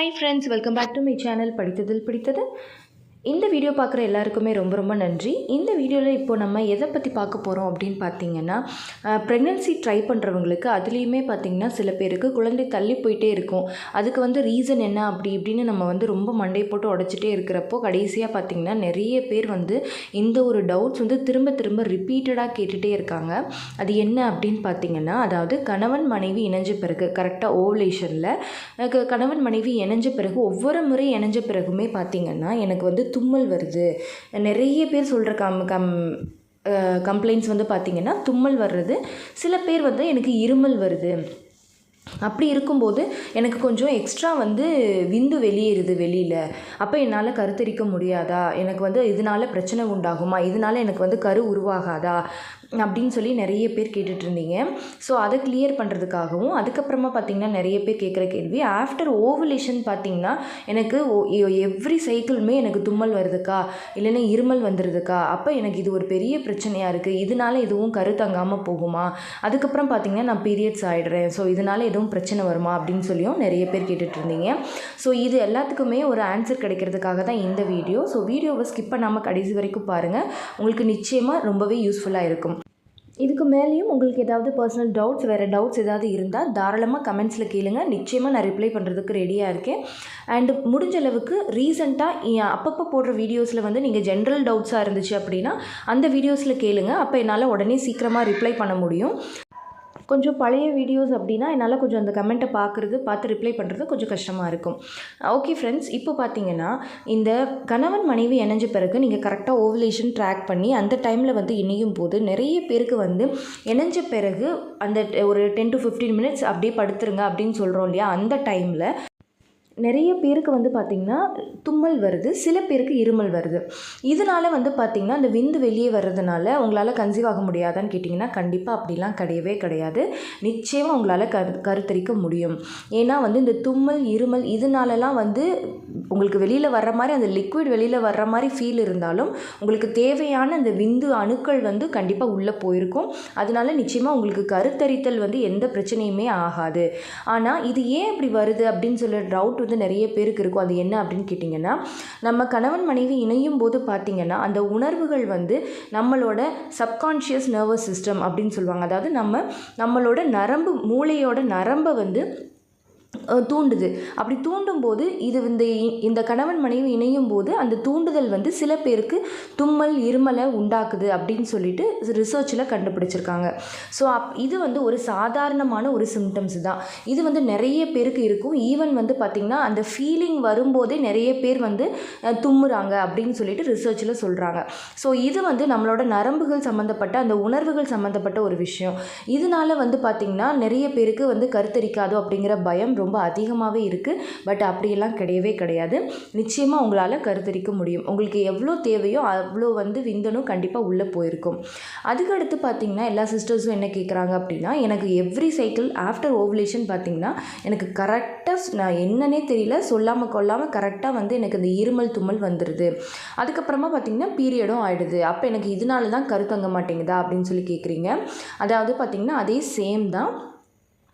Hi friends, welcome back to my channel படித்ததில் பிடித்தது. இந்த வீடியோ பார்க்குற எல்லாருக்குமே ரொம்ப ரொம்ப நன்றி. இந்த வீடியோவில் இப்போ நம்ம எதை பற்றி பார்க்க போகிறோம் அப்படின்னு பார்த்தீங்கன்னா, ப்ரெக்னன்சி ட்ரை பண்ணுறவங்களுக்கு அதுலேயுமே பார்த்திங்கன்னா சில பேருக்கு குழந்தை தள்ளி போயிட்டே இருக்கும். அதுக்கு ரீசன் என்ன அப்படி இப்படின்னு நம்ம ரொம்ப மண்டை போட்டு உடச்சிட்டே இருக்கிறப்போ கடைசியாக பார்த்திங்கன்னா நிறைய பேர் இந்த ஒரு டவுட்ஸ் திரும்ப திரும்ப ரிப்பீட்டடாக கேட்டுகிட்டே இருக்காங்க. அது என்ன அப்படின்னு பார்த்திங்கன்னா, அதாவது கணவன் மனைவி இணைஞ்ச பிறகு கரெக்டாக ஓவலேஷனில் கணவன் மனைவி இணைஞ்ச பிறகு ஒவ்வொரு முறை இணைஞ்ச பிறகுமே பார்த்திங்கன்னா எனக்கு தும்மல் வருது. நிறைய பேர் சொல்கிற கம்ப்ளைண்ட்ஸ் பார்த்திங்கன்னா தும்மல் வர்றது. சில பேர் எனக்கு இருமல் வருது. அப்படி இருக்கும்போது எனக்கு கொஞ்சம் எக்ஸ்ட்ரா விந்து வெளியேறுது வெளியில். அப்போ என்னால் கருத்தரிக்க முடியாதா, எனக்கு இதனால் பிரச்சனை உண்டாகுமா, இதனால் எனக்கு கரு உருவாகாதா அப்படின்னு சொல்லி நிறைய பேர் கேட்டுட்ருந்தீங்க. ஸோ அதை கிளியர் பண்ணுறதுக்காகவும் அதுக்கப்புறமா பார்த்திங்கன்னா நிறைய பேர் கேட்குற கேள்வி, ஆஃப்டர் ஓவலேஷன் பார்த்திங்கன்னா எனக்கு எவ்ரி சைக்கிளுமே எனக்கு தும்மல் வருதுக்கா, இல்லைன்னா இருமல் வந்துடுதுக்கா, அப்போ எனக்கு இது ஒரு பெரிய பிரச்சனையாக இருக்குது, இதனால் எதுவும் கரு தங்காமல் போகுமா, அதுக்கப்புறம் பார்த்திங்கன்னா நான் பீரியட்ஸ் ஆகிடுறேன், ஸோ இதனால் எதுவும் பிரச்சனை வருமா அப்படின்னு சொல்லியும் நிறைய பேர் கேட்டுட்ருந்தீங்க. ஸோ இது எல்லாத்துக்குமே ஒரு ஆன்சர் கிடைக்கிறதுக்காக தான் இந்த வீடியோ. ஸோ வீடியோவை ஸ்கிப் பண்ணாமல் கடைசி வரைக்கும் பாருங்கள், உங்களுக்கு நிச்சயமாக ரொம்பவே யூஸ்ஃபுல்லாக இருக்கும். இதுக்கு மேலேயும் உங்களுக்கு ஏதாவது பர்சனல் டவுட்ஸ், வேறு டவுட்ஸ் ஏதாவது இருந்தால் தாராளமாக கமெண்ட்ஸில் கேளுங்க. நிச்சயமாக நான் ரிப்ளை பண்ணுறதுக்கு ரெடியாக இருக்கேன். அண்டு முடிஞ்ச அளவுக்கு ரீசெண்டாக அப்பப்போ போடுற வீடியோஸில் நீங்கள் ஜென்ரல் டவுட்ஸாக இருந்துச்சு அப்படின்னா அந்த வீடியோஸில் கேளுங்க. அப்போ என்னால் உடனே சீக்கிரமாக ரிப்ளை பண்ண முடியும். கொஞ்சம் பழைய வீடியோஸ் அப்படின்னா என்னால் கொஞ்சம் அந்த கமெண்ட்டை பார்த்து ரிப்ளை பண்ணுறது கொஞ்சம் கஷ்டமாக இருக்கும். ஓகே ஃப்ரெண்ட்ஸ், இப்போ பார்த்தீங்கன்னா இந்த கணவன் மனைவி இணைஞ்ச பிறகு நீங்கள் கரெக்டாக ஓவலேஷன் ட்ராக் பண்ணி அந்த டைமில் இணையும் போது நிறைய பேருக்கு இணைஞ்ச பிறகு அந்த ஒரு 10 to 15 minutes அப்படியே படுத்துருங்க அப்படின்னு சொல்கிறோம் இல்லையா, அந்த டைமில் நிறைய பேருக்கு பார்த்திங்கன்னா தும்மல் வருது, சில பேருக்கு இருமல் வருது. இதனால் பார்த்திங்கன்னா அந்த விந்து வெளியே வர்றதுனால உங்களால் கன்சீவ் ஆக முடியாதான்னு கேட்டிங்கன்னா கண்டிப்பாக அப்படிலாம் கிடையவே கிடையாது. நிச்சயமாக உங்களால் கருத்தரிக்க முடியும். ஏன்னா இந்த தும்மல் இருமல் இதனாலலாம் உங்களுக்கு வெளியில் வர்ற மாதிரி அந்த லிக்விட் வெளியில் வர்ற மாதிரி ஃபீல் இருந்தாலும் உங்களுக்கு தேவையான அந்த விந்து அணுக்கள் கண்டிப்பாக உள்ளே போயிருக்கும். அதனால நிச்சயமாக உங்களுக்கு கருத்தரித்தல் எந்த பிரச்சனையுமே ஆகாது. ஆனால் இது ஏன் இப்படி வருது அப்படின்னு சொல்ல டவுட் நிறைய பேருக்கு இருக்கும். அது என்ன அப்படின்னு கேட்டிங்கன்னா, நம்ம கணவன் மனைவி இணையும் போது பார்த்திங்கன்னா அந்த உணர்வுகள் நம்மளோட சப்கான்ஷியஸ் நர்வஸ் சிஸ்டம் அப்படின்னு சொல்லுவாங்க. அதாவது நம்மளோட மூளையோட நரம்பை தூண்டுது. அப்படி தூண்டும் போது இது இந்த கணவன் மனைவி இணையும் போது அந்த தூண்டுதல் சில பேருக்கு தும்மல் இருமலை உண்டாக்குது அப்படின்னு சொல்லிட்டு ரிசர்ச்சில் கண்டுபிடிச்சிருக்காங்க. ஸோ இது ஒரு சாதாரணமான ஒரு சிம்டம்ஸ் தான். இது நிறைய பேருக்கு இருக்கும். ஈவன் பார்த்திங்கன்னா அந்த ஃபீலிங் வரும்போதே நிறைய பேர் தும்முறாங்க அப்படின்னு சொல்லிட்டு ரிசர்ச்சில் சொல்கிறாங்க. ஸோ இது நம்மளோட நரம்புகள் சம்மந்தப்பட்ட அந்த உணர்வுகள் சம்மந்தப்பட்ட ஒரு விஷயம். இதனால பார்த்திங்கன்னா நிறைய பேருக்கு கருத்தரிக்காதோ அப்படிங்கிற பயம் ரொம்ப அதிகமாகவே இருக்குது. பட் அப்படியெல்லாம் கிடையவே கிடையாது. நிச்சயமாக உங்களால் கருத்தரிக்க முடியும். உங்களுக்கு எவ்வளோ தேவையோ அவ்வளோ விந்தணும் கண்டிப்பாக உள்ளே போயிருக்கும். அதுக்கடுத்து பார்த்திங்கன்னா எல்லா சிஸ்டர்ஸும் என்ன கேட்குறாங்க அப்படின்னா, எனக்கு எவ்ரி சைக்கிள் ஆஃப்டர் ஓவலேஷன் பார்த்திங்கன்னா எனக்கு கரெக்டாக நான் என்னன்னே தெரியல, சொல்லாமல் கொள்ளாமல் கரெக்டாக எனக்கு இந்த இருமல் தும்மல் வந்துடுது. அதுக்கப்புறமா பார்த்திங்கன்னா பீரியடும் ஆகிடுது. அப்போ எனக்கு இதனால தான் கருத்தங்க மாட்டேங்குதா அப்படின்னு சொல்லி கேட்குறீங்க. அதாவது பார்த்திங்கன்னா அதே சேம் தான்.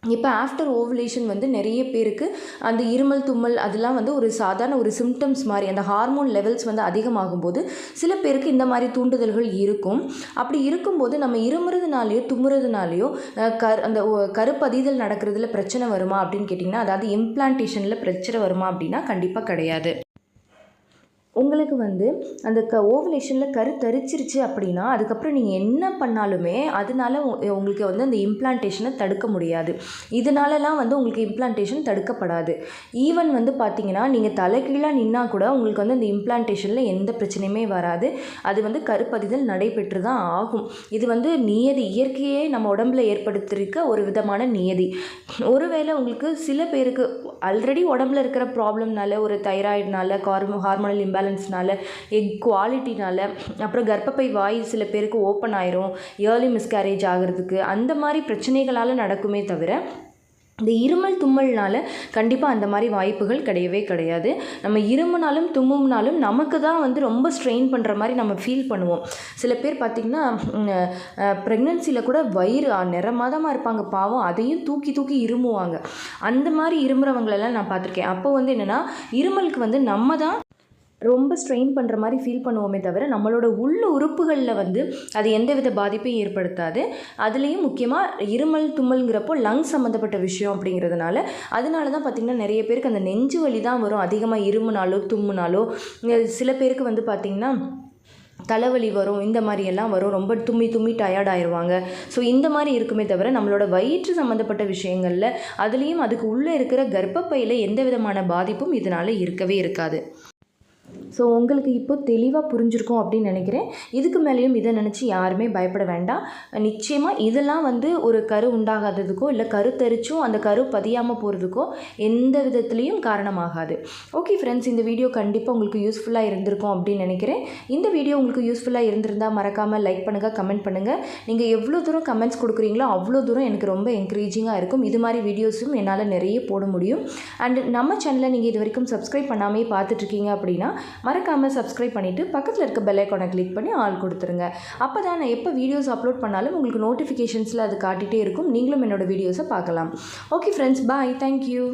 இப்போ ஆஃப்டர் ஓவலேஷன் நிறைய பேருக்கு அந்த இருமல் தும்மல் அதெல்லாம் ஒரு சாதாரண ஒரு சிம்டம்ஸ் மாதிரி, அந்த ஹார்மோன் லெவல்ஸ் அதிகமாகும் போது சில பேருக்கு இந்த மாதிரி தூண்டுதல்கள் இருக்கும். அப்படி இருக்கும்போது நம்ம இருமுறதுனாலையோ தும்முறதுனாலையோ அந்த கருப்பதிதல் நடக்கிறதுல பிரச்சனை வருமா அப்படின்னு கேட்டிங்கன்னா, அதாவது இம்ப்ளான்டேஷனில் பிரச்சனை வருமா அப்படின்னா கண்டிப்பாக கிடையாது. உங்களுக்கு அந்த ஓவலேஷனில் கருத்தரிச்சிருச்சு அப்படின்னா அதுக்கப்புறம் நீங்கள் என்ன பண்ணாலுமே அதனால உங்களுக்கு அந்த இம்ப்ளான்டேஷனை தடுக்க முடியாது. இதனாலலாம் உங்களுக்கு இம்ப்ளான்டேஷன் தடுக்கப்படாது. ஈவன் பார்த்தீங்கன்னா நீங்கள் தலைகீழாக நின்னா கூட உங்களுக்கு அந்த இம்ப்ளான்டேஷனில் எந்த பிரச்சனையுமே வராது. அது கருப்பதிதல் நடைபெற்று தான் ஆகும். இது நியதி, இயற்கையே நம்ம உடம்புல ஏற்படுத்தியிருக்க ஒரு விதமான நியதி. ஒருவேளை உங்களுக்கு சில பேருக்கு ஆல்ரெடி உடம்புல இருக்கிற ப்ராப்ளம்னால, ஒரு தைராய்டுனால, ஹார்மோனல் இம்பேலன்ஸ்னால, எக் குவாலிட்டினால, அப்புறம் கர்ப்பப்பை வாய் சில பேருக்கு ஓப்பன் ஆயிரும், ஏர்லி மிஸ்கேரேஜ் ஆகிறதுக்கு அந்த மாதிரி பிரச்சனைகளால் நடக்குமே தவிர இந்த இருமல் தும்மல்னால கண்டிப்பாக அந்த மாதிரி வாய்ப்புகள் கிடையவே கிடையாது. நம்ம இருமுனாலும் தும்முனாலும் நமக்கு தான் வந்து ரொம்ப ஸ்ட்ரெயின் பண்ணுற மாதிரி நம்ம ஃபீல் பண்ணுவோம். சில பேர் பார்த்திங்கன்னா ப்ரெக்னென்சியில் கூட வயிறு நிற மாதமாக இருப்பாங்க பாவம், அதையும் தூக்கி தூக்கி இருமுவாங்க. அந்த மாதிரி இருமுறவங்களெல்லாம் நான் பார்த்துருக்கேன். அப்போ வந்து என்னென்னா இருமலுக்கு வந்து நம்ம தான் ரொம்ப ஸ்ட்ரெயின் பண்ணுற மாதிரி ஃபீல் பண்ணுவோமே தவிர நம்மளோட உள்ள உறுப்புகளில் வந்து அது எந்தவித பாதிப்பையும் ஏற்படுத்தாது. அதுலேயும் முக்கியமாக இருமல் தும்மல்ங்கிறப்போ லங்ஸ் சம்மந்தப்பட்ட விஷயம் அப்படிங்கிறதுனால அதனால தான் பார்த்திங்கன்னா நிறைய பேருக்கு அந்த நெஞ்சு வலி தான் வரும். அதிகமாக இருமுனாலோ தும்முனாலோ சில பேருக்கு வந்து பார்த்திங்கன்னா தலைவலி வரும், இந்த மாதிரியெல்லாம் வரும், ரொம்ப தும்மி தும்மி டயர்ட் ஆயிடுவாங்க. ஸோ இந்த மாதிரி இருக்குமே தவிர நம்மளோட வயிற்று சம்மந்தப்பட்ட விஷயங்களில் அதுலேயும் அதுக்கு உள்ளே இருக்கிற கர்ப்பப்பையில் எந்த விதமான பாதிப்பும் இதனால் இருக்கவே இருக்காது. ஸோ உங்களுக்கு இப்போ தெளிவாக புரிஞ்சிருக்கும் அப்படின்னு நினைக்கிறேன். இதுக்கு மேலேயும் இதை நினச்சி யாருமே பயப்பட வேண்டாம். நிச்சயமாக இதெல்லாம் வந்து ஒரு கரு உண்டாகாததுக்கோ இல்லை கருத்தரிச்சும் அந்த கரு பதியாமல் போகிறதுக்கோ எந்த விதத்துலேயும் காரணமாகாது. ஓகே ஃப்ரெண்ட்ஸ், இந்த வீடியோ கண்டிப்பாக உங்களுக்கு யூஸ்ஃபுல்லாக இருந்திருக்கும் அப்படின்னு நினைக்கிறேன். இந்த வீடியோ உங்களுக்கு யூஸ்ஃபுல்லாக இருந்திருந்தால் மறக்காமல் லைக் பண்ணுங்கள், கமெண்ட் பண்ணுங்கள். நீங்கள் எவ்வளோ தூரம் கமெண்ட்ஸ் கொடுக்குறீங்களோ அவ்வளோ தூரம் எனக்கு ரொம்ப என்கரேஜிங்காக இருக்கும். இது மாதிரி வீடியோஸும் என்னால் நிறைய போட முடியும். அண்ட் நம்ம சேனலை நீங்கள் இது வரைக்கும் சப்ஸ்கிரைப் பண்ணாமே பார்த்துட்ருக்கீங்க அப்படின்னா மறக்காமல் சப்ஸ்கிரைப் பண்ணிவிட்டு பக்கத்தில் இருக்க பெல் ஐக்கானை கிளிக் பண்ணி ஆல் கொடுத்துருங்க. அப்போ தான் நான் எப்போ வீடியோஸ் அப்லோட் பண்ணாலும் உங்களுக்கு நோட்டிஃபிகேஷன்ஸில் அது காட்டிகிட்டே இருக்கும். நீங்களும் என்னோடய வீடியோஸை பார்க்கலாம். ஓகே ஃப்ரெண்ட்ஸ், பாய், தேங்க்யூ.